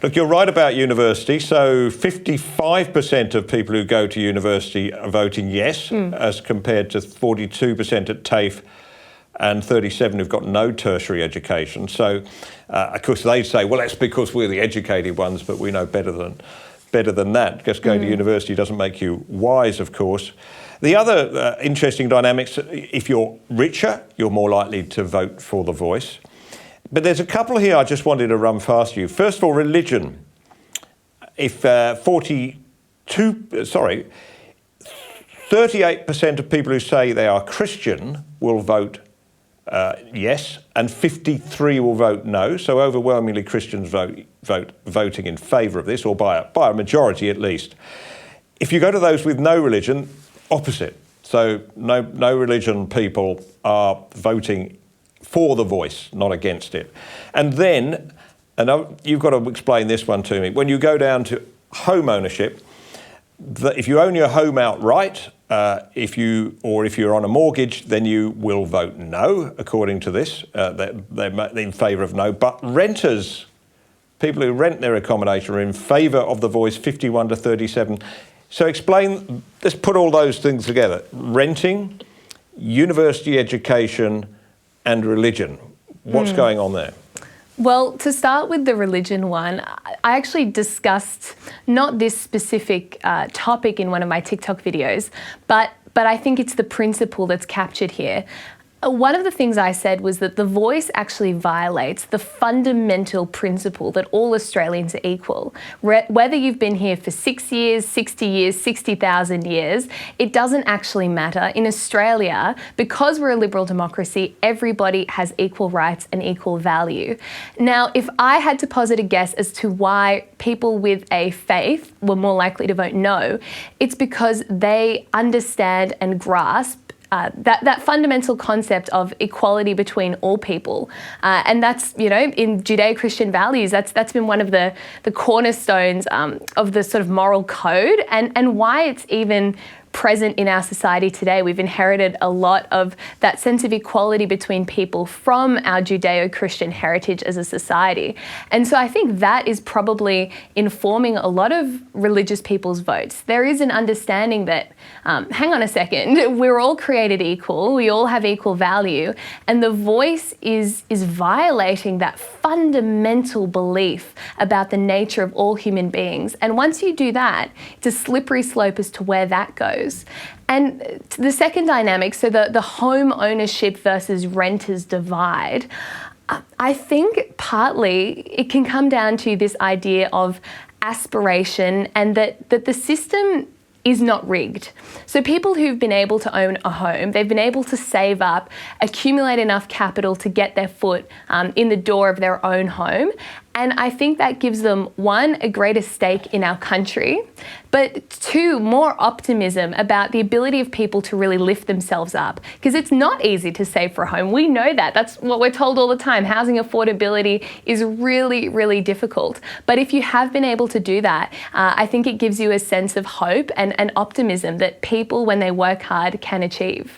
Look, you're right about university. So 55% of people who go to university are voting yes, as compared to 42% at TAFE and 37% who've got no tertiary education. So, of course, they say, well, that's because we're the educated ones, but we know better than that. Just going to university doesn't make you wise, of course. The other interesting dynamics, if you're richer, you're more likely to vote for the voice. But there's a couple here I just wanted to run past you. First of all, religion. If 38% of people who say they are Christian will vote yes, and 53% will vote no. So overwhelmingly Christians voting in favour of this, or by a majority at least. If you go to those with no religion, opposite. So no religion people are voting for the voice, not against it. And then, and you've got to explain this one to me, when you go down to home ownership, if you own your home outright, if you're on a mortgage, then you will vote no, according to this. They're in favour of no. But renters, people who rent their accommodation, are in favour of the voice, 51 to 37. So explain, let's put all those things together. Renting, university education, and religion. What's going on there? Well, to start with the religion one, I actually discussed not this specific topic in one of my TikTok videos, but I think it's the principle that's captured here. One of the things I said was that the voice actually violates the fundamental principle that all Australians are equal. Whether you've been here for 6 years, 60 years, 60,000 years, it doesn't actually matter. In Australia, because we're a liberal democracy, everybody has equal rights and equal value. Now, if I had to posit a guess as to why people with a faith were more likely to vote no, it's because they understand and grasp that fundamental concept of equality between all people. And that's, in Judeo-Christian values, that's been one of the cornerstones of the sort of moral code, and why it's even present in our society today. We've inherited a lot of that sense of equality between people from our Judeo-Christian heritage as a society. And so I think that is probably informing a lot of religious people's votes. There is an understanding that, hang on a second, we're all created equal, we all have equal value, and the voice is violating that fundamental belief about the nature of all human beings. And once you do that, it's a slippery slope as to where that goes. And the second dynamic, so the home ownership versus renters divide, I think partly it can come down to this idea of aspiration, and that the system is not rigged. So people who've been able to own a home, they've been able to save up, accumulate enough capital to get their foot in the door of their own home. And I think that gives them, one, a greater stake in our country, but two, more optimism about the ability of people to really lift themselves up. Because it's not easy to save for a home. We know that. That's what we're told all the time. Housing affordability is really, really difficult. But if you have been able to do that, I think it gives you a sense of hope and optimism that people, when they work hard, can achieve.